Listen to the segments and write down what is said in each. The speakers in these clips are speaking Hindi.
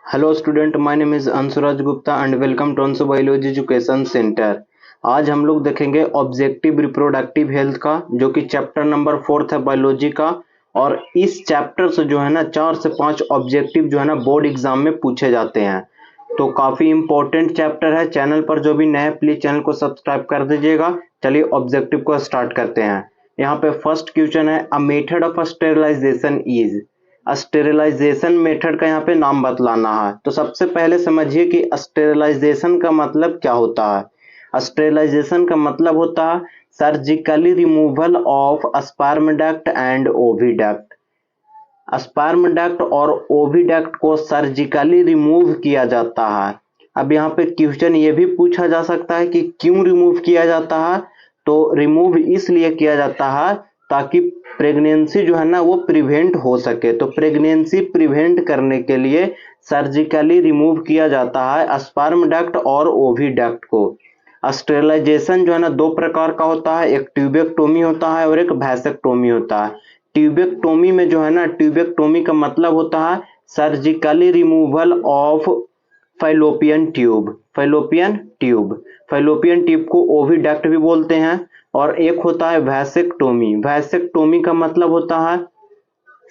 Hello student, my name is Anshuraj Gupta and welcome to Anshu biology education centre. आज हम लोग देखेंगे ऑब्जेक्टिव रिप्रोडक्टिव हेल्थ का, जो कि चैप्टर नंबर 4 है बायोलॉजी का। और इस चैप्टर से जो है ना 4 से 5 ऑब्जेक्टिव जो है ना बोर्ड एग्जाम में पूछे जाते हैं। तो काफी इंपॉर्टेंट चैप्टर है। चैनल पर जो भी नए हैं प्लीज चैनल को सब्सक्राइब कर दीजिएगा। चलिए ऑब्जेक्टिव को स्टार्ट करते हैं। यहाँ पे फर्स्ट क्वेश्चन है, a method of sterilization is. Sterilization method का यहाँ पे नाम बतलाना है। तो सबसे पहले समझिए कि स्टेरिलाइजेशन का मतलब क्या होता है। स्टेरिलाइजेशन का मतलब होता है surgically removal of sperm duct and oviduct. Sperm duct और ओविडक्ट को सर्जिकली रिमूव किया जाता है। अब यहाँ पे क्वेश्चन ये भी पूछा जा सकता है कि क्यों रिमूव किया जाता है। तो रिमूव इसलिए किया जाता है ताकि प्रेगनेंसी जो है ना वो प्रिवेंट हो सके। तो प्रेगनेंसी प्रिवेंट करने के लिए सर्जिकली रिमूव किया जाता है स्पर्म डक्ट और ओविडक्ट को। स्टेरिलाइजेशन जो है ना दो प्रकार का होता है, एक ट्यूबेक्टोमी होता है और एक वैसेक्टोमी होता है। ट्यूबेक्टोमी में जो है ना, ट्यूबेक्टोमी का मतलब होता है surgically removal of fallopian tube. Fallopian tube को ओविडक्ट भी बोलते हैं। और एक होता है वैसेक्टोमी। वैसेक्टोमी का मतलब होता है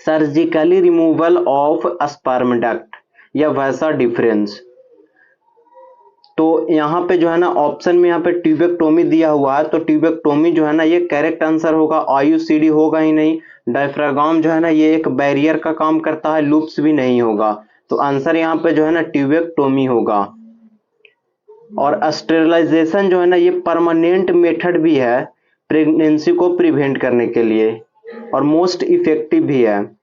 surgically removal of sperm duct या वैसा डिफरेंस। तो यहाँ पे जो है ना ऑप्शन में यहाँ पे ट्यूबेक्टोमी दिया हुआ है, तो ट्यूबेक्टोमी जो है ना ये करेक्ट आंसर होगा। आईयूसीडी होगा ही नहीं। डायफ्रागाम जो है ना ये एक बैरियर का काम करता है, लूप्स भी नहीं होगा। तो आंसर यहाँ पे जो है ना ट्यूबेक्टोमी होगा। और स्टेरिलाइजेशन जो है ना ये परमानेंट मेथड भी है प्रेगनेंसी को प्रिवेंट करने के लिए, और मोस्ट इफेक्टिव भी है।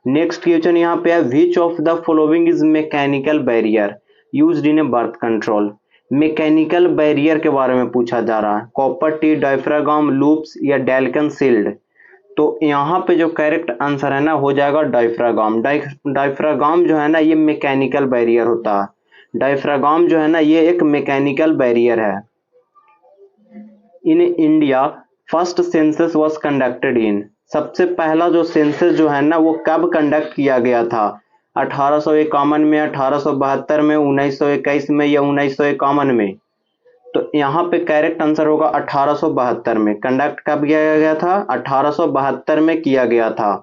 नेक्स्ट क्वेश्चन यहाँ पे है, which of the following is mechanical barrier used in A birth control. Mechanical barrier के बारे में पूछा जा रहा है। कॉपर टी, डायफ्रागाम, लूप्स या डेल्कन सील्ड। तो यहाँ पे जो करेक्ट आंसर है ना हो जाएगा डायफ्रागाम। डायफ्रागाम जो है ना ये मैकेनिकल बैरियर होता है। डायफ्रागाम जो है ना ये एक मैकेनिकल बैरियर है। In India first census was conducted in. सबसे पहला जो सेंसस जो है ना वो कब कंडक्ट किया गया था? 1851 में, 1872 में, 1921 में या 1951 में? तो यहाँ पे करेक्ट आंसर होगा 1872 में। कंडक्ट कब किया गया था? 1872 में किया गया था।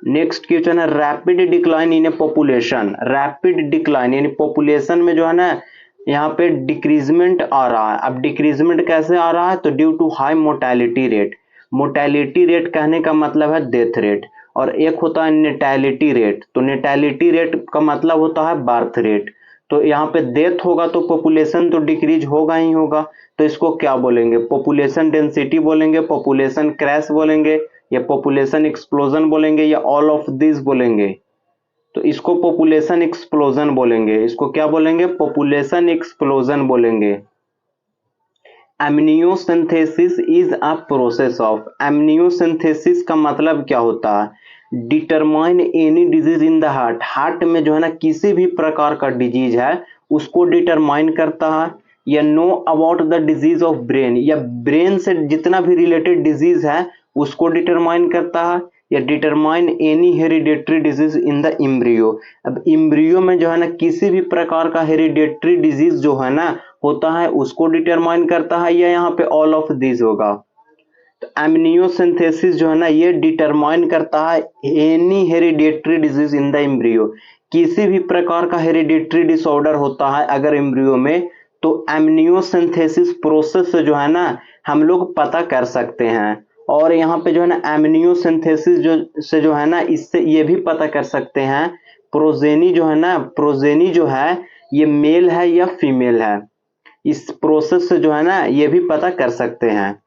नेक्स्ट क्वेश्चन है, rapid decline in A population. Rapid decline यानी पॉपुलेशन में जो है ना यहाँ पे डिक्रीजमेंट आ रहा है। अब डिक्रीजमेंट कैसे आ रहा है? तो due to high mortality rate. Mortality rate कहने का मतलब है डेथ रेट, और एक होता है नेटैलिटी रेट। तो नेटैलिटी रेट का मतलब होता है बर्थ रेट। तो यहाँ पे डेथ होगा तो पॉपुलेशन तो डिक्रीज होगा ही होगा। तो इसको क्या बोलेंगे? पॉपुलेशन डेंसिटी बोलेंगे, पॉपुलेशन क्रैश बोलेंगे, या पॉपुलेशन एक्सप्लोजन बोलेंगे, या ऑल ऑफ दिस बोलेंगे? तो इसको पॉपुलेशन एक्सप्लोजन बोलेंगे। इसको क्या बोलेंगे? पॉपुलेशन एक्सप्लोजन बोलेंगे। एमनियोसिंथेसिस इज अ प्रोसेस ऑफ। एमनियोसिंथेसिस का मतलब क्या होता है? Determine any disease in the heart. Heart में जो है ना किसी भी प्रकार का डिजीज है उसको डिटरमाइन करता है। या know about the disease of brain, या ब्रेन से जितना भी रिलेटेड डिजीज है उसको डिटरमाइन करता है। या determine any hereditary disease in the embryo. अब इम्ब्रियो में जो है ना किसी भी प्रकार का हेरिडेटरी डिजीज जो है ना होता है उसको डिटरमाइन करता है, या यहाँ पे ऑल ऑफ दिस होगा? तो एमनियोसिंथेसिस जो है ना ये डिटरमाइन करता है any hereditary disease in the embryo. किसी भी प्रकार का हेरिडेटरी डिसऑर्डर होता है अगर एम्ब्रियो में, तो एमनियोसिंथेसिस प्रोसेस से जो है ना हम लोग पता कर सकते हैं। और यहाँ पे जो है ना एमनियोसिंथेसिस जो है ना इससे ये भी पता कर सकते हैं प्रोजेनी जो है ना, प्रोजेनी जो है ये मेल है या फीमेल है। इस प्रोसेस से जो है ना ये भी पता कर सकते हैं।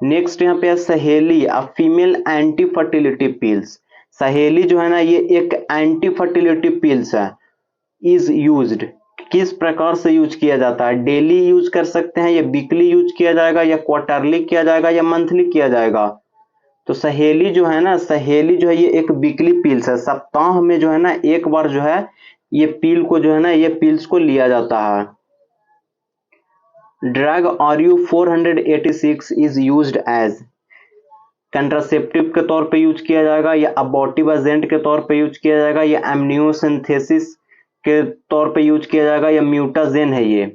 नेक्स्ट यहाँ पे है सहेली, a female anti fertility pills. सहेली जो है ना ये एक एंटी फर्टिलिटी पिल्स है। इज यूज्ड, किस प्रकार से यूज किया जाता है? डेली यूज कर सकते हैं, या वीकली यूज किया जाएगा, या क्वार्टरली किया जाएगा, या मंथली किया जाएगा? तो सहेली जो है ना, सहेली जो है ये एक वीकली पिल्स है। सप्ताह में जो है ना एक बार जो है ये पिल को जो है ना ये पिल्स को लिया जाता है। Drug RU 486 is used as। Contraceptive के तौर पे यूज किया जाएगा, या अबॉर्टिव एजेंट के तौर पे यूज किया जाएगा, या एमनियोसिंथेसिस के तौर पे यूज किया जाएगा, या म्यूटाजेन है ये।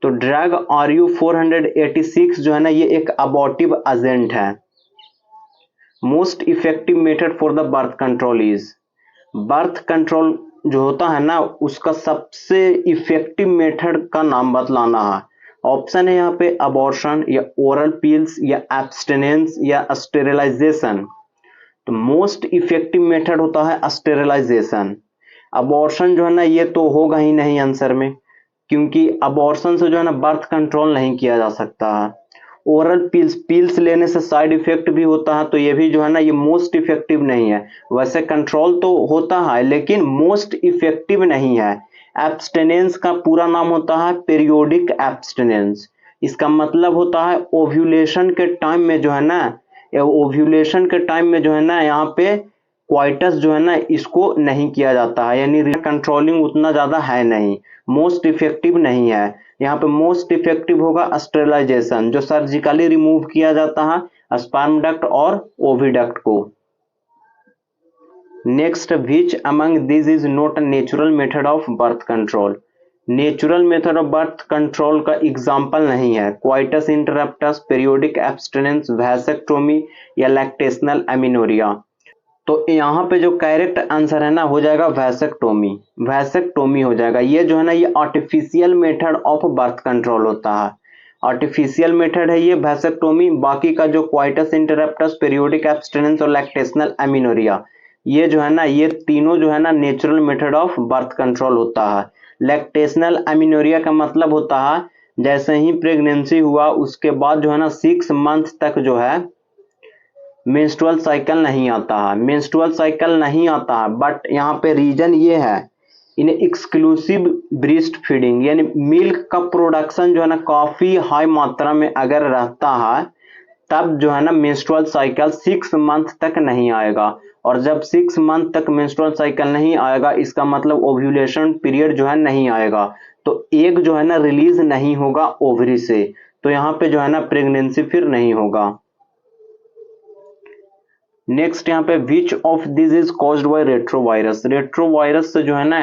तो ड्रग RU486 जो है ना, ये एक अबॉर्टिव एजेंट है। Most effective method for the birth control is, birth control जो होता है ना, उसका सबसे इफेक्टिव मेथड का नाम बतलाना है। ऑप्शन है यहाँ पे अबॉर्शन, या ओरल पिल्स, या एब्स्टिनेंस, या स्टेरिलाइजेशन। तो मोस्ट इफेक्टिव मेथड होता है स्टेरिलाइजेशन। अबॉर्शन जो है ना, ये तो होगा ही नहीं आंसर में, क्योंकि अबॉर्शन से जो है ना बर्थ कंट्रोल नहीं किया जा सकता है। ओरल पिल्स लेने से साइड इफेक्ट भी होता है, तो ये भी जो है ना, ये मोस्ट इफेक्टिव नहीं है। वैसे कंट्रोल तो होता है लेकिन मोस्ट इफेक्टिव नहीं है। एब्स्टिनेंस का पूरा नाम होता है पीरियोडिक एब्स्टिनेंस। इसका मतलब होता है ओव्यूलेशन के टाइम में जो है ना, ओव्यूलेशन के टाइम में जो है ना, यहाँ पे क्वाइटस जो है ना, इसको नहीं किया जाता है, यानी कंट्रोलिंग उतना ज्यादा है नहीं, मोस्ट इफेक्टिव नहीं है। यहाँ पे मोस्ट इफेक्टिव होगा स्टेरिलाइजेशन, जो सर्जिकली रिमूव किया जाता है स्पर्म डक्ट और ओविडक्ट को। Next, which among this is not a natural method of birth control, natural method of birth control का एग्जाम्पल नहीं है। Coitus interruptus, periodic abstinence, vasectomy, या लैक्टेशनल एमिनोरिया। तो यहाँ पे जो करेक्ट आंसर है ना, हो जाएगा वैसेक्टोमी। वैसेक्टोमी हो जाएगा। ये जो है ना, ये artificial method of birth control होता है, आर्टिफिशियल मेथड है ये वैसेक्टोमी। बाकी का जो क्वाइटस इंटरप्टस, पीरियोडिक एब्स्टिनेंस और लैक्टेशनल एमिनोरिया, ये जो है ना, ये तीनों जो है ना natural method of birth control होता है। लैक्टेशनल एमिनोरिया का मतलब होता है जैसे ही प्रेगनेंसी हुआ उसके बाद जो है ना 6 मंथ तक जो है मेंस्ट्रुअल साइकिल नहीं आता है, मेंस्ट्रुअल साइकिल नहीं आता है। बट यहाँ पे रीजन ये है, इन्हें एक्सक्लूसिव ब्रेस्ट फीडिंग, यानी मिल्क का प्रोडक्शन जो है ना काफी हाई मात्रा में अगर रहता है, तब जो है ना मेंस्ट्रुअल साइकिल 6 मंथ तक नहीं आएगा। और जब 6 मंथ तक मेंस्ट्रुअल साइकिल नहीं आएगा, इसका मतलब ओव्यूलेशन पीरियड जो है नहीं आएगा, तो एग जो है ना रिलीज नहीं होगा ओवरी से, तो यहाँ पे जो है ना प्रेगनेंसी फिर नहीं होगा। नेक्स्ट यहाँ पे which of this is caused bye retrovirus, retrovirus से जो है ना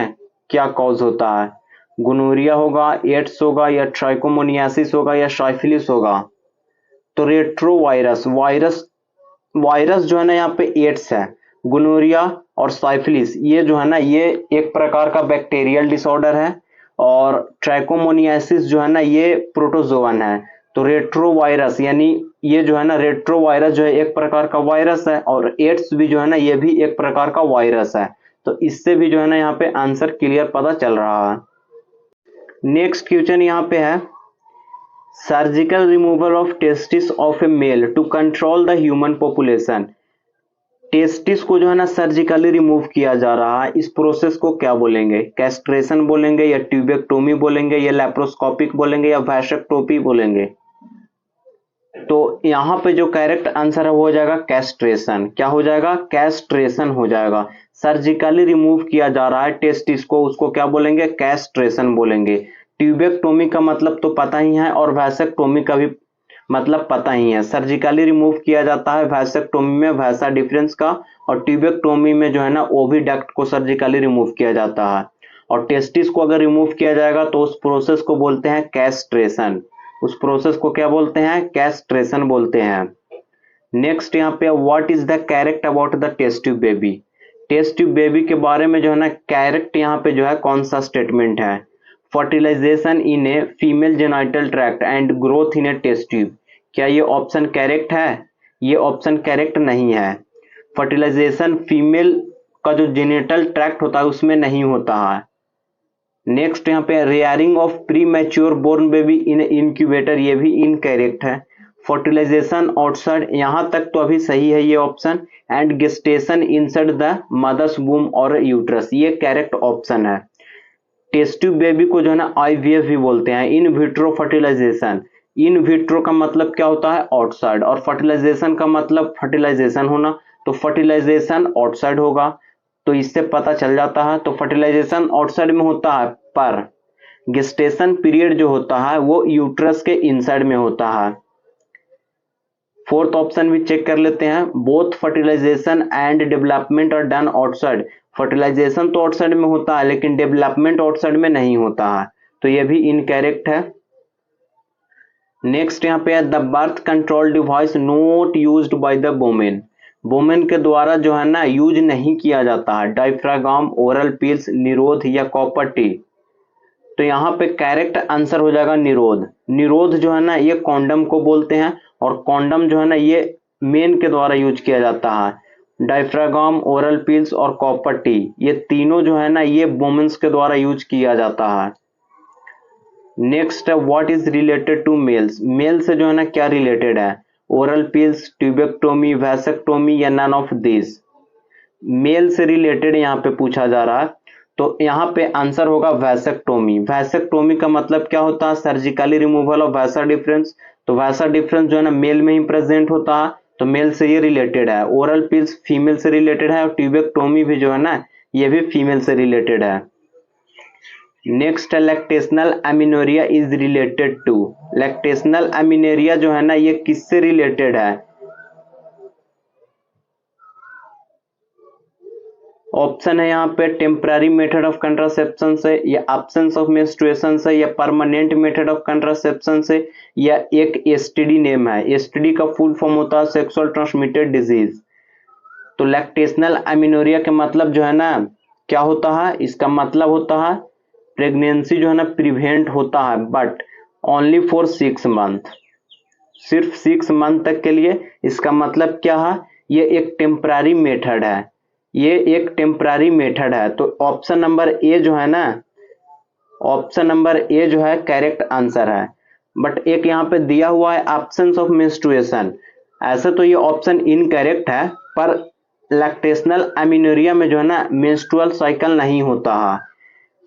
क्या कॉज होता है, गोनोरिया होगा, एड्स होगा, या ट्राइकोमोनियासिस होगा, या साइफिलिस होगा। तो रेट्रोवायरस, वायरस जो है ना यहाँ पे एड्स है, गोनोरिया और साइफिलिस, ये जो है ना ये एक प्रकार का बैक्टीरियल डिसऑर्डर है, और ट्राइकोमोनियासिस जो है ना ये प्रोटोजोवन है। तो रेट्रोवायरस यानी ये जो है ना रेट्रोवायरस जो है एक प्रकार का वायरस है, और एड्स भी जो है ना ये भी एक प्रकार का वायरस है। तो इससे भी जो है ना यहाँ पे आंसर क्लियर पता चल रहा है। नेक्स्ट क्वेश्चन यहाँ पे है, surgical removal of testis of a male to control the human population, testis को जो है ना सर्जिकली रिमूव किया जा रहा है, इस प्रोसेस को क्या बोलेंगे, कैस्ट्रेशन बोलेंगे, या ट्यूबेक्टोमी बोलेंगे, या लैप्रोस्कोपिक बोलेंगे, या वैसेक्टोमी बोलेंगे। तो यहाँ पे जो करेक्ट आंसर है वो हो जाएगा कैस्ट्रेशन। क्या हो जाएगा, कैस्ट्रेशन हो जाएगा। सर्जिकली रिमूव किया जा रहा है टेस्टिस को, उसको क्या बोलेंगे, कैस्ट्रेशन बोलेंगे। ट्यूबेक्टोमी का मतलब तो पता ही है, और वैसेक्टोमी का भी मतलब पता ही है। सर्जिकली रिमूव किया जाता है वैसेक्टोमी में वैसा डिफरेंस का, और ट्यूबेक्टोमी में जो है ना ओविडक्ट को सर्जिकली रिमूव किया जाता है। और टेस्टिस को अगर रिमूव किया जाएगा तो उस प्रोसेस को बोलते हैं कैस्ट्रेशन, उस प्रोसेस को क्या बोलते हैं, कैस्ट्रेशन बोलते हैं। नेक्स्ट यहाँ पे what is the correct about the test tube baby, test tube baby के बारे में जो है ना करेक्ट यहाँ पे जो है कौन सा स्टेटमेंट है, fertilization in a female genital tract and growth in a test tube. क्या ये ऑप्शन करेक्ट है, ये ऑप्शन करेक्ट नहीं है। फर्टिलाइजेशन फीमेल का जो जेनिटल ट्रैक्ट होता है उसमें नहीं होता है। नेक्स्ट यहाँ पे rearing of premature born baby in incubator, ये भी इनकरेक्ट है। फर्टिलाइजेशन आउटसाइड, यहाँ तक तो अभी सही है ये option, and gestation inside the mother's womb और यूट्रस, ये करेक्ट ऑप्शन है। टेस्ट ट्यूब बेबी को जो है ना IVF भी बोलते हैं, in vitro fertilization. In vitro का मतलब क्या होता है, आउटसाइड, और फर्टिलाइजेशन का मतलब फर्टिलाइजेशन होना, तो फर्टिलाइजेशन आउटसाइड होगा, तो इससे पता चल जाता है। तो फर्टिलाइजेशन आउटसाइड में होता है, पर गेस्टेशन पीरियड जो होता है वो यूट्रस के इनसाइड में होता है। फोर्थ ऑप्शन भी चेक कर लेते हैं, both fertilization and development are done outside. Fertilization तो आउटसाइड में होता है लेकिन डेवलपमेंट आउटसाइड में नहीं होता है, तो ये भी इनकरेक्ट है। नेक्स्ट यहाँ पे है the birth control device not used by the women. Women के द्वारा जो है ना यूज नहीं किया जाता है, डायफ्रागाम, ओरल पिल्स, निरोध या कॉपर टी। तो यहाँ पे करेक्ट आंसर हो जाएगा निरोध। निरोध जो है ना ये कॉन्डम को बोलते हैं, और कॉन्डम जो है ना ये मेन के द्वारा यूज किया जाता है। डायफ्रागाम, ओरल पिल्स और कॉपर टी, ये तीनों जो है ना ये वुमेन्स के द्वारा यूज किया जाता है। नेक्स्ट है what is related to males. Male से जो है ना क्या रिलेटेड है, ओरल पिल्स, ट्यूबेक्टोमी, वैसेक्टोमी या नन ऑफ दिस। मेल से रिलेटेड यहाँ पे पूछा जा रहा है, तो यहाँ पे आंसर होगा वैसेक्टोमी। वैसेक्टोमी का मतलब क्या होता है, सर्जिकली रिमूवल ऑफ वैसा डिफरेंस। तो वैसा डिफरेंस जो है ना मेल में ही प्रेजेंट होता है, तो मेल से ये रिलेटेड है। ओरल पिल्स फीमेल से रिलेटेड है, और ट्यूबेक्टोमी भी जो है ना ये भी फीमेल से रिलेटेड है। नेक्स्ट है lactational amenorrhoea is related to. Lactational amenorrhoea जो है ना ये किससे रिलेटेड है, ऑप्शन है यहाँ पे टेम्पररी मेथड ऑफ कंट्रासेप्शन से, या एब्सेंस ऑफ मेंस्ट्रुएशन से, या परमानेंट मेथड ऑफ कंट्रासेप्शन से, या एक एसटीडी नेम है। एसटीडी का फुल फॉर्म होता है सेक्सुअल ट्रांसमिटेड डिजीज। तो लैक्टेशनल एमिनोरिया के मतलब जो है ना क्या होता है, इसका मतलब होता है प्रेगनेंसी जो है ना प्रिवेंट होता है, बट ओनली फॉर 6 मंथ, सिर्फ 6 मंथ तक के लिए। इसका मतलब क्या है, ये एक टेम्पररी मेथड है, ये एक टेम्पररी मेथड है। तो ऑप्शन नंबर ए जो है ना, ऑप्शन नंबर ए जो है करेक्ट आंसर है। बट एक यहाँ पे दिया हुआ है एब्सेंस ऑफ मेंस्ट्रुएशन, ऐसे तो ये ऑप्शन इनकरेक्ट है, पर लैक्टेशनल एमिनोरिया में जो है ना मेंस्ट्रुअल साइकिल नहीं होता है।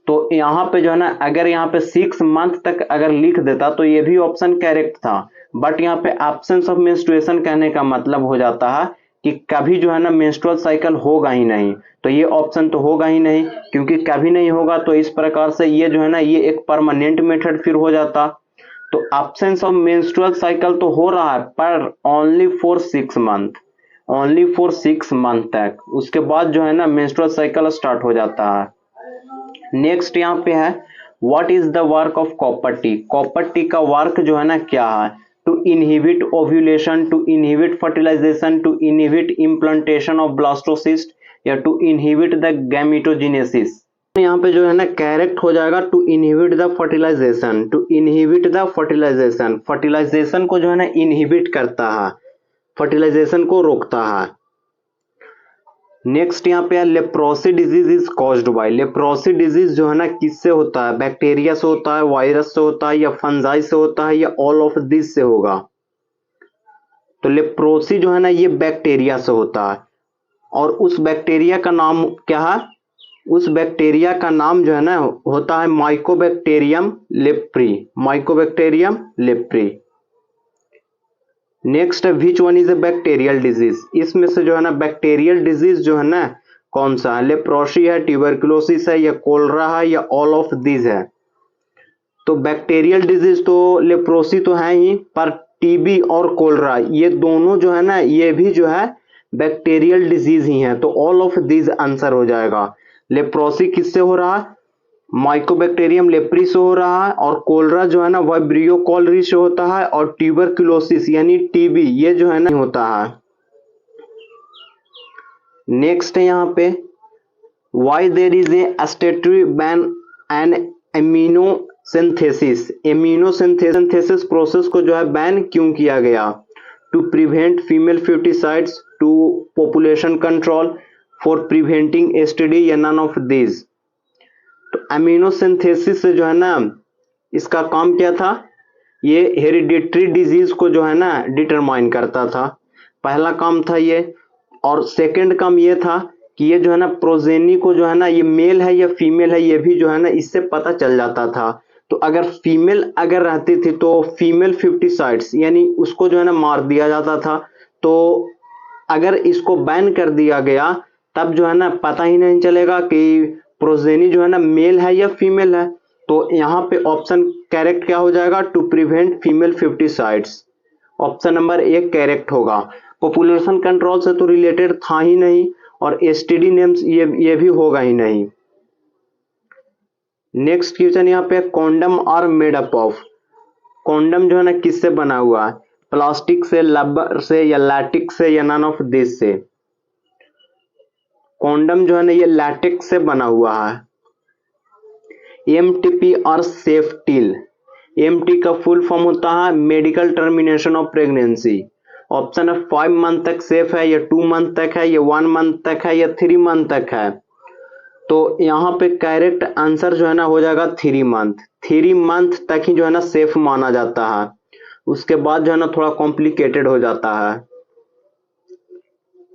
तो यहाँ पे जो है ना अगर यहाँ पे 6 मंथ तक अगर लिख देता तो ये भी ऑप्शन करेक्ट था, बट यहाँ पे एब्सेंस ऑफ मेंस्ट्रुएशन कहने का मतलब हो जाता है कि कभी जो है ना मेंस्ट्रुअल साइकिल होगा ही नहीं, तो ये ऑप्शन तो होगा ही नहीं, क्योंकि कभी नहीं होगा तो इस प्रकार से ये जो है ना ये एक परमानेंट मेथड फिर हो जाता। तो एब्सेंस ऑफ मेंस्ट्रुअल साइकिल तो हो रहा है पर only for 6 month, only for 6 month तक, उसके बाद जो है ना मेंस्ट्रुअल साइकिल स्टार्ट हो जाता है। नेक्स्ट यहाँ पे है what is the work of copper T. Copper T का वर्क जो है ना क्या है, to inhibit ovulation, to inhibit fertilization, to inhibit implantation of blastocyst, या टू इनहिबिट द गैमेटोजेनेसिस। यहाँ पे जो है ना करेक्ट हो जाएगा to inhibit the fertilization, to inhibit the fertilization. Fertilization को जो है ना इनहिबिट करता है, फर्टिलाइजेशन को रोकता है। नेक्स्ट यहाँ पे है leprosy disease is caused bye. Leprosy disease जो है ना किससे होता है, बैक्टीरिया से होता है, वायरस से होता है, या फंजाई से होता है, या ऑल ऑफ दिस से होगा। तो लेप्रोसी जो है ना ये बैक्टीरिया से होता है, और उस बैक्टीरिया का नाम क्या है, उस बैक्टीरिया का नाम जो है ना होता है Mycobacterium leprae, Mycobacterium leprae. Next है which one is a bacterial disease. इसमें से जो है ना बैक्टीरियल डिजीज जो है ना कौन सा है, लेप्रोसी है, ट्यूबरकुलोसिस है, या कोलरा है, या ऑल ऑफ दिस है। तो बैक्टीरियल डिजीज तो लेप्रोसी तो है ही, पर टीबी और कोलरा ये दोनों जो है ना ये भी जो है बैक्टीरियल डिजीज ही है, तो ऑल ऑफ दिस आंसर हो जाएगा। लेप्रोसी किससे हो रहा है, माइकोबैक्टीरियम लेप्री से हो रहा है, और कोलरा जो है ना वाइब्रियो कॉलरी से होता है, और ट्यूबरकुलोसिस यानी टीबी ये जो है ना होता है। नेक्स्ट है यहाँ पे why there is a statutory ban on amniocentesis. Amniocentesis process को जो है बैन क्यों किया गया, to prevent female foeticides, to population control, for preventing STD, या नन ऑफ दिस। तो एमिनो सिंथेसिस से जो है ना इसका काम क्या था, ये हेरिडिटरी डिजीज को जो है ना डिटरमाइन करता था, पहला काम था ये। और सेकंड काम ये था कि ये जो है ना प्रोजेनी को जो है ना ये मेल है या फीमेल है ये भी जो है ना इससे पता चल जाता था। तो अगर फीमेल अगर रहती थी तो फीमेल फर्टिसाइड्स यानी उसको जो है ना मार दिया जाता था। तो अगर इसको बैन कर दिया गया तब जो है ना पता ही नहीं चलेगा कि प्रोजेनी जो है ना मेल है या फीमेल है। तो यहाँ पे ऑप्शन करेक्ट क्या हो जाएगा, to prevent female foeticides. Option number 1 correct होगा। पॉपुलेशन कंट्रोल से तो रिलेटेड था ही नहीं और एसटीडी नेम्स ये भी होगा ही नहीं। नेक्स्ट क्वेश्चन यहाँ पे, condom are made up of. Condom जो है ना किससे बना हुआ है? प्लास्टिक से, रबर से, या लैटिक्स से, या नन ऑफ दिस से? कॉन्डम जो है ना ये लैटिक्स से बना हुआ है। एमटीपी और सेफ्टिल। एमटी का फुल फॉर्म होता है medical termination of pregnancy. Option है 5 मंथ तक सेफ है, या 2 मंथ तक है, या 1 मंथ तक है, या 3 मंथ तक है। तो यहाँ पे करेक्ट आंसर जो है ना हो जाएगा 3 मंथ। 3 मंथ तक ही जो है ना सेफ माना जाता है, उसके बाद जो है ना थोड़ा कॉम्प्लिकेटेड हो जाता है।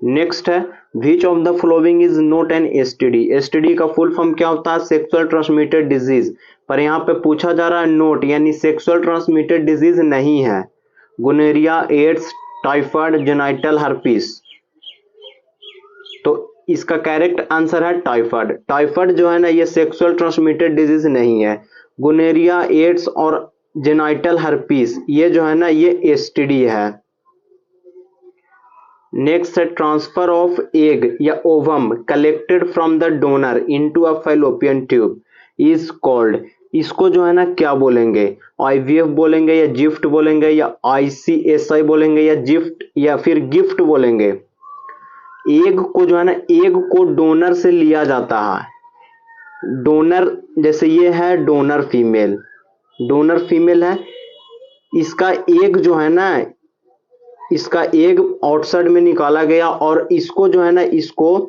नेक्स्ट है, which of the following is not an STD. STD का फुल फॉर्म क्या होता है? Sexual transmitted disease. पर यहाँ पे पूछा जा रहा है नोट, यानी सेक्सुअल ट्रांसमिटेड डिजीज नहीं है। Gonorrhoea, AIDS, typhoid, genital herpes. तो इसका करेक्ट आंसर है टाइफाइड। टाइफाइड जो है ना ये सेक्सुअल ट्रांसमिटेड डिजीज नहीं है। गोनेरिया, एड्स और जेनाइटल हर्पीस ये जो है ना ये एसटीडी है। नेक्स्ट है, ट्रांसफर ऑफ एग या ovum collected from the donor into a fallopian tube is called. इसको जो है ना क्या बोलेंगे? आईवीएफ बोलेंगे, या जिफ्ट बोलेंगे, या आईसीएसआई बोलेंगे, या जिफ्ट, या फिर गिफ्ट बोलेंगे। एग को जो है ना एग को डोनर से लिया जाता है। डोनर जैसे ये है डोनर फीमेल, डोनर फीमेल है। इसका एग जो है ना इसका एग आउटसाइड में निकाला गया और इसको जो है ना इसको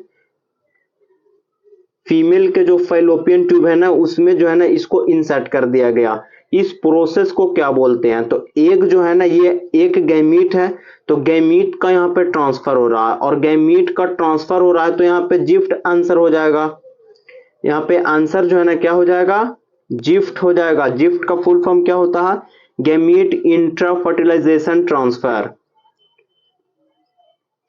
फीमेल के जो फैलोपियन ट्यूब है ना उसमें जो है ना इसको इंसर्ट कर दिया गया। इस प्रोसेस को क्या बोलते हैं? तो एग जो है ना ये एक गैमीट है, तो गैमीट का यहाँ पे ट्रांसफर हो रहा है और गैमीट का ट्रांसफर हो रहा है तो यहाँ पे जिफ्ट आंसर हो जाएगा। यहाँ पे आंसर जो है ना क्या हो जाएगा? जिफ्ट हो जाएगा। जिफ्ट का फुल फॉर्म क्या होता है? Gamete intra fertilisation transfer.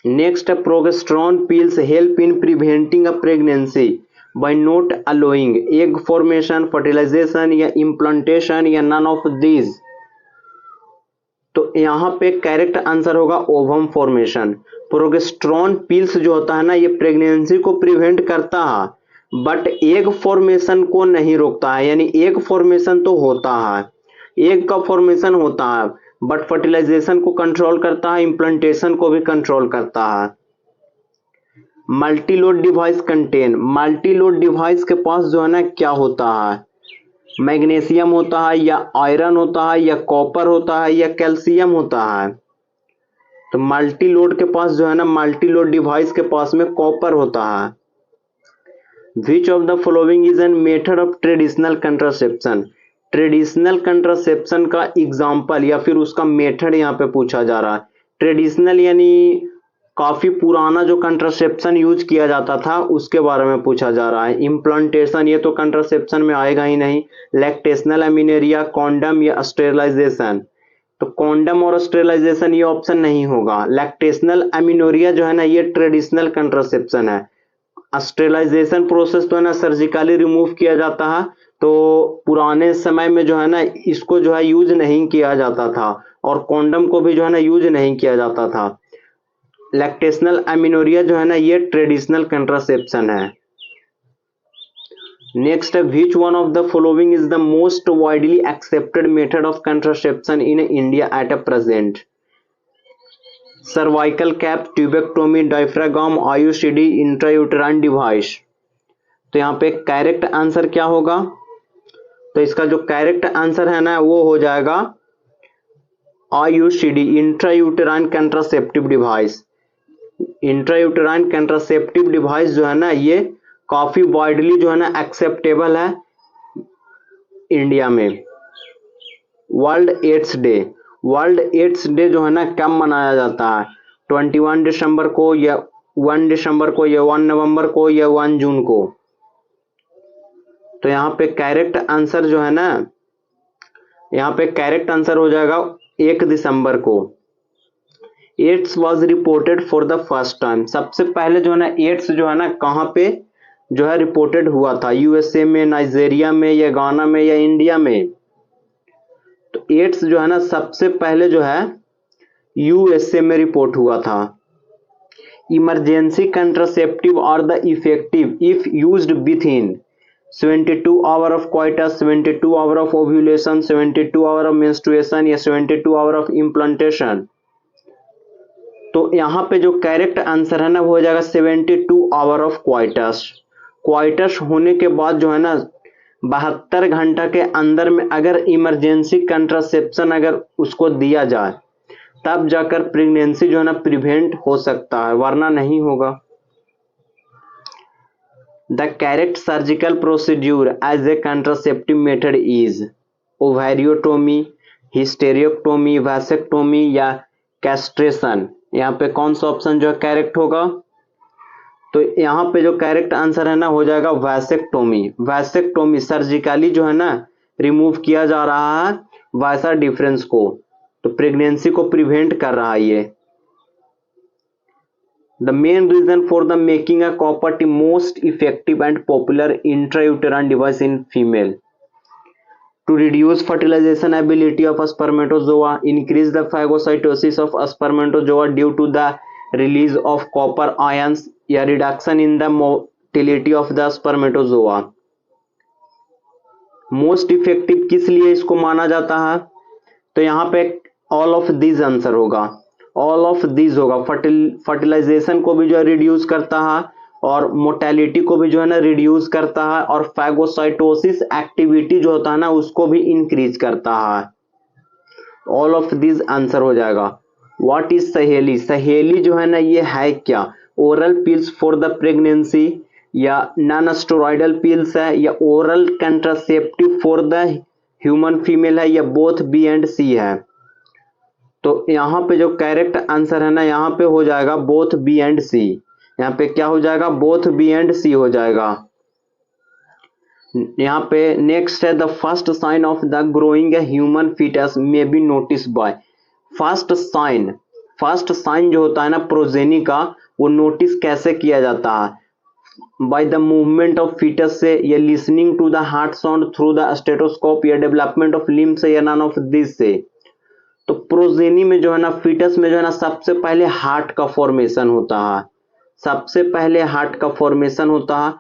Next है, progesterone pills help in preventing a pregnancy by not allowing egg formation, fertilization या implantation या none of these। तो यहाँ पे करेक्ट आंसर होगा ओवम फॉर्मेशन। प्रोगेस्टेरॉन पिल्स जो होता है ना ये प्रेगनेंसी को प्रिवेंट करता है बट एग फॉर्मेशन को नहीं रोकता है, यानी एग फॉर्मेशन तो होता है, एग का फॉर्मेशन होता है बट फर्टिलाइजेशन को कंट्रोल करता है, इम्प्लांटेशन को भी कंट्रोल करता है। Multiload device contain. Multiload device के पास जो है ना क्या होता है? मैग्नीशियम होता है, या आयरन होता है, या कॉपर होता है, या कैल्शियम होता है। तो मल्टीलोड के पास जो है ना मल्टीलोड डिवाइस के पास में कॉपर होता है। Which of the following is an method of traditional contraception. Traditional contraception का एग्जाम्पल या फिर उसका मेथड यहाँ पे पूछा जा रहा है। ट्रेडिशनल यानी काफी पुराना जो कंट्रासेप्शन यूज किया जाता था उसके बारे में पूछा जा रहा है। इम्प्लांटेशन ये तो कंट्रासेप्शन में आएगा ही नहीं। लैक्टेशनल एमिनेरिया, कॉन्डम या स्टेरिलाइजेशन। तो कॉन्डम और स्टेरिलाइजेशन ये ऑप्शन नहीं होगा। लैक्टेशनल एमिनोरिया जो है ना ये ट्रेडिशनल कंट्रासेप्शन है। स्टेरिलाइजेशन प्रोसेस तो है ना सर्जिकली रिमूव किया जाता है, तो पुराने समय में जो है ना इसको जो है यूज नहीं किया जाता था और कॉन्डम को भी जो है ना यूज नहीं किया जाता था। लैक्टेशनल एमिनोरिया जो है ना ये ट्रेडिशनल कंट्रासेप्शन है। नेक्स्ट है, which one of the following is the most widely accepted method of contraception in India at a present. Cervical cap, tubectomy, diaphragm, IUCD, intrauterine device. तो यहाँ पे करेक्ट आंसर क्या होगा? तो इसका जो करेक्ट आंसर है ना वो हो जाएगा IUCD, intrauterine contraceptive device. Intrauterine contraceptive device जो है ना ये काफी वाइडली जो है ना एक्सेप्टेबल है इंडिया में। World AIDS day. World AIDS day जो है ना कब मनाया जाता है? 21 दिसंबर को, या 1 दिसंबर को, या 1 नवंबर को, या 1 जून को। तो यहाँ पे करेक्ट आंसर जो है ना यहाँ पे करेक्ट आंसर हो जाएगा 1 दिसंबर को। AIDS was reported for the first time. सबसे पहले जो है ना एड्स जो है ना कहाँ पे जो है रिपोर्टेड हुआ था? यूएसए में, नाइजीरिया में, या गाना में, या इंडिया में। तो एड्स जो है ना सबसे पहले जो है यूएसए में रिपोर्ट हुआ था। Emergency contraceptive are the effective if used within 72 hour of coitus, 72 hour of ovulation, 72 hour of menstruation या 72 आवर ऑफ इम्प्लांटेशन। तो यहाँ पे जो करेक्ट आंसर है ना वो हो जाएगा 72 आवर ऑफ क्वाइटस। क्वाइटस होने के बाद जो है ना 72 घंटा के अंदर में अगर इमरजेंसी कंट्रासेप्शन अगर उसको दिया जाए तब जाकर प्रेगनेंसी जो है ना प्रिवेंट हो सकता है, वरना नहीं होगा। The correct surgical procedure as a contraceptive method is ovariotomy, hysterotomy, vasectomy या कैस्ट्रेशन। यहाँ पे कौन सा ऑप्शन जो है करेक्ट होगा? तो यहाँ पे जो करेक्ट आंसर है ना हो जाएगा वैसेक्टोमी। वैसेक्टोमी सर्जिकली जो है ना रिमूव किया जा रहा है वैसा डिफरेंस को, तो प्रेगनेंसी को प्रिवेंट कर रहा है ये। The main reason for the making a copper T most effective and popular intrauterine device in female to reduce fertilization ability of spermatozoa, increase the phagocytosis of spermatozoa due to the release of copper ions या reduction in the motility of the spermatozoa। Most effective किस लिए इसको माना जाता है? तो यहाँ पे ऑल ऑफ दिस आंसर होगा, ऑल ऑफ दिस होगा। फर्टिलाइजेशन को भी जो है रिड्यूस करता है और मोटेलिटी को भी जो है ना रिड्यूस करता है और फैगोसाइटोसिस एक्टिविटी जो होता है ना उसको भी इंक्रीज करता है। ऑल ऑफ दिस आंसर हो जाएगा। व्हाट इज सहेली? सहेली जो है ना ये है क्या? Oral pills for the pregnancy या नॉन स्टेरॉइडल पिल्स है या oral contraceptive for the human female है या बोथ बी एंड सी है? तो यहाँ पे जो करेक्ट आंसर है ना यहाँ पे हो जाएगा बोथ बी एंड सी। यहाँ पे क्या हो जाएगा? बोथ बी एंड सी हो जाएगा। यहाँ पे नेक्स्ट है the first sign of the growing a human foetus may be notice by. First sign जो होता है ना प्रोजेनी का वो नोटिस कैसे किया जाता है? By the movement of foetus से या listening to the heart sound through the stethoscope या डेवलपमेंट ऑफ लिम्ब से या नन ऑफ दिस से। तो प्रोजेनी में जो है ना फीटस में जो है ना सबसे पहले हार्ट का फॉर्मेशन होता है, सबसे पहले हार्ट का फॉर्मेशन होता है।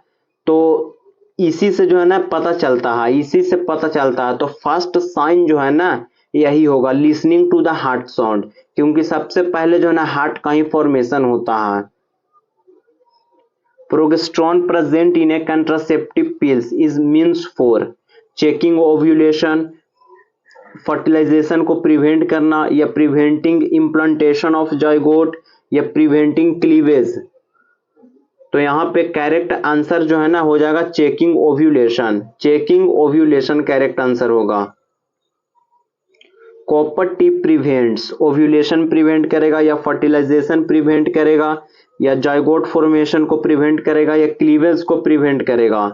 तो इसी से जो है ना पता चलता है, इसी से पता चलता है। तो फर्स्ट साइन जो है ना यही होगा listening to the heart sound, क्योंकि सबसे पहले जो है ना हार्ट का ही फॉर्मेशन होता है। Progesterone present in a contraceptive pills is means for checking ovulation, fertilization को प्रिवेंट करना या प्रिवेंटिंग इम्प्लांटेशन ऑफ जाइगोट या प्रिवेंटिंग क्लीवेज। तो यहाँ पे करेक्ट आंसर जो है ना हो जाएगा checking ovulation. Checking ovulation correct answer होगा। Copper T prevents, ovulation prevent करेगा या फर्टिलाइजेशन प्रिवेंट करेगा या जाइगोट फॉर्मेशन को प्रिवेंट करेगा या क्लीवेज को प्रिवेंट करेगा?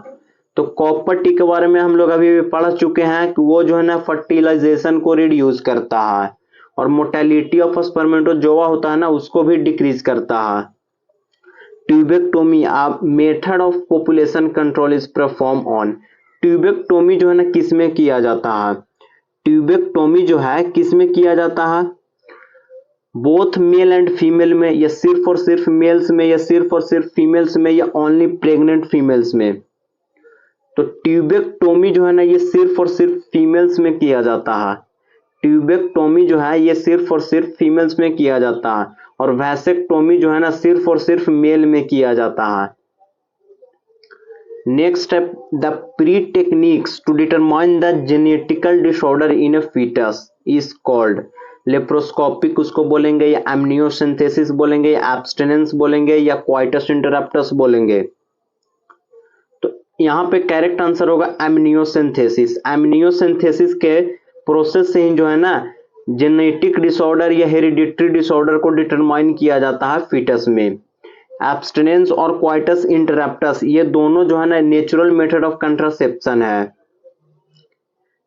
तो कॉपर टी के बारे में हम लोग अभी भी पढ़ चुके हैं कि वो जो है ना फर्टिलाइजेशन को रिड्यूस करता है और मोटेलिटी ऑफ स्पर्मेटोजोआ होता है ना उसको भी डिक्रीज करता है। Tubectomy a method of population control is perform on. Tubectomy जो है ना किस में किया जाता है? ट्यूबेक्टोमी जो है किस में किया जाता है? बोथ मेल एंड फीमेल में या सिर्फ और सिर्फ मेल्स में या सिर्फ और सिर्फ फीमेल्स में या ओनली प्रेग्नेंट फीमेल्स में? तो ट्यूबेक्टोमी जो है ना ये सिर्फ और सिर्फ फीमेल्स में किया जाता है। ट्यूबेक्टोमी जो है ये सिर्फ और सिर्फ फीमेल्स में किया जाता है और वैसेक्टोमी जो है ना सिर्फ और सिर्फ मेल में किया जाता है। Next step the pre techniques to determine the genetical disorder in a foetus is called. Laparoscopic उसको बोलेंगे या एमनियोसिंथेसिस बोलेंगे या एब्स्टिनेंस बोलेंगे या क्वाइटस इंटरप्टस बोलेंगे? तो यहाँ पे करेक्ट आंसर होगा एमनियोसिंथेसिस। एमनियोसिंथेसिस के प्रोसेस से ही जो है ना जेनेटिक डिसऑर्डर या हेरिडिटरी डिसऑर्डर को डिटरमाइन किया जाता है फीटस में। एब्स्टिनेंस और क्वाइटस इंटरप्टस ये दोनों जो है ना नेचुरल मेथड ऑफ कंट्रासेप्शन है।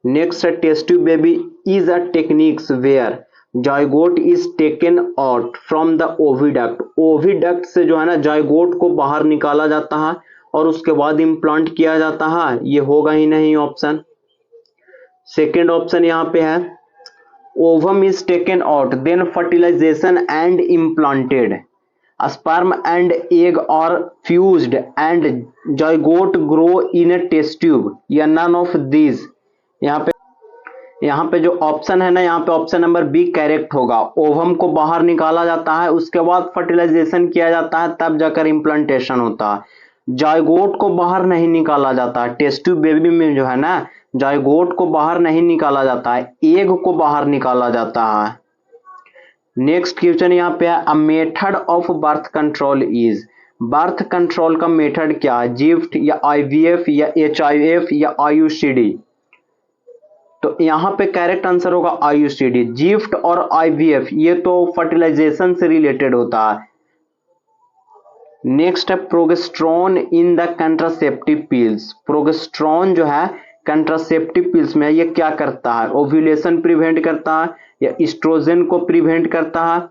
नेक्स्ट है test tube baby is a techniques where zygote is taken out from the oviduct. Oviduct से जो है ना जाइगोट को बाहर निकाला जाता है और उसके बाद इम्प्लांट किया जाता है, ये होगा ही नहीं ऑप्शन। सेकेंड ऑप्शन यहाँ पे है ovum is taken out, then fertilization and implanted, sperm and egg are fused and zygote grow in a test tube, या none of these। यहाँ पे जो ऑप्शन है ना, यहाँ पे ऑप्शन नंबर बी करेक्ट होगा। ओवम को बाहर निकाला जाता है, उसके बाद फर्टिलाइजेशन किया जाता है, तब जाकर इम्प्लांटेशन होता है। जायगोट को बाहर नहीं निकाला जाता है, टेस्ट ट्यूब बेबी में जो है ना, जायगोट को बाहर नहीं निकाला जाता है, एग को बाहर निकाला जाता है। नेक्स्ट क्वेश्चन यहाँ पे है, a method of birth control is, birth control का मेथड क्या है? जिफ्ट या आईवीएफ या एचआईएफ या आईयूसीडी? तो यहाँ पे करेक्ट आंसर होगा आईयूसीडी। जिफ्ट और आईवीएफ ये तो फर्टिलाइजेशन से रिलेटेड होता है। नेक्स्ट है progesterone in the contraceptive pills. Progesterone जो है कंट्रासेप्टिव पिल्स में ये क्या करता है? ओव्यूलेशन प्रिवेंट करता है, या एस्ट्रोजन को प्रिवेंट करता है,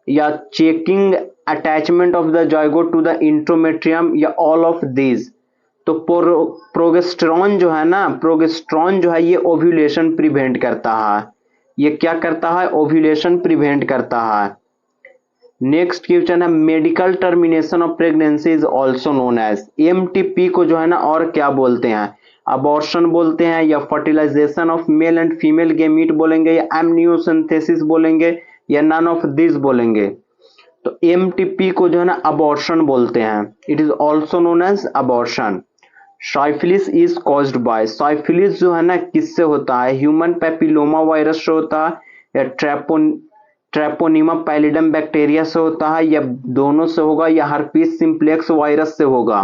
या checking attachment of the zygote to the endometrium, या ऑल ऑफ दिस? तो प्रोजेस्टेरॉन जो है ना, प्रोजेस्टेरॉन जो है ये ओव्यूलेशन प्रिवेंट करता है। ये क्या करता है? ओव्यूलेशन प्रिवेंट करता है। नेक्स्ट क्वेश्चन है, medical termination of pregnancy is also known as, MTP को जो है ना और क्या बोलते हैं? अबॉर्शन बोलते हैं, या fertilization of male and female gamete बोलेंगे, या एमनियोसिंथेसिस बोलेंगे, या नन ऑफ दिस बोलेंगे? तो एमटीपी को जो है ना अबॉर्शन बोलते हैं। It is also known as abortion. Syphilis is caused by, syphilis जो है ना किससे होता है? ह्यूमन पैपिलोमा वायरस से होता है, या ट्रेपोनिमा पैलिडम बैक्टीरिया से होता है, या दोनों से होगा, या हर्पीस सिंप्लेक्स वायरस से होगा?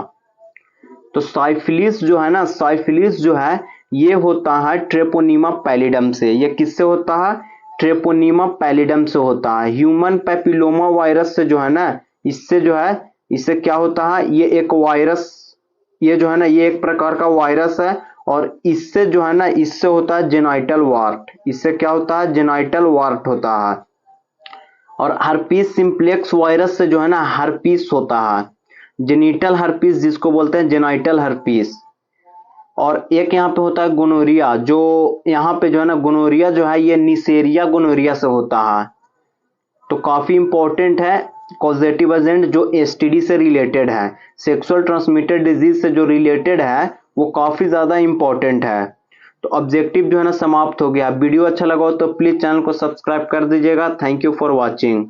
तो साइफिलिस जो है ना, साइफिलिस जो है ये होता है ट्रेपोनिमा पैलिडम से। ये किससे होता है? ट्रेपोनिमा पैलिडम से होता है। ह्यूमन पैपिलोमा वायरस से जो है ना, इससे जो है, इससे क्या होता है? ये एक वायरस, ये जो है ना ये एक प्रकार का वायरस है, और इससे जो है ना, इससे होता है जेनाइटल वार्ट। इससे क्या होता है? जेनाइटल वार्ट होता है। और हर्पीस सिंप्लेक्स वायरस से जो है ना हर्पीस होता है, जेनिटल हर्पीस जिसको बोलते हैं, जेनाइटल हर्पीस। और एक यहाँ पे होता है गोनोरिया, जो यहाँ पे जो है ना गोनोरिया जो है ये निसेरिया गोनोरिया से होता है। तो काफी इंपॉर्टेंट है कॉजेटिव एजेंट जो एसटीडी से रिलेटेड है, सेक्सुअल ट्रांसमिटेड डिजीज से जो रिलेटेड है, वो काफी ज्यादा इंपॉर्टेंट है। तो ऑब्जेक्टिव जो है ना समाप्त हो गया। वीडियो अच्छा लगा हो तो प्लीज चैनल को सब्सक्राइब कर दीजिएगा। Thank you for watching.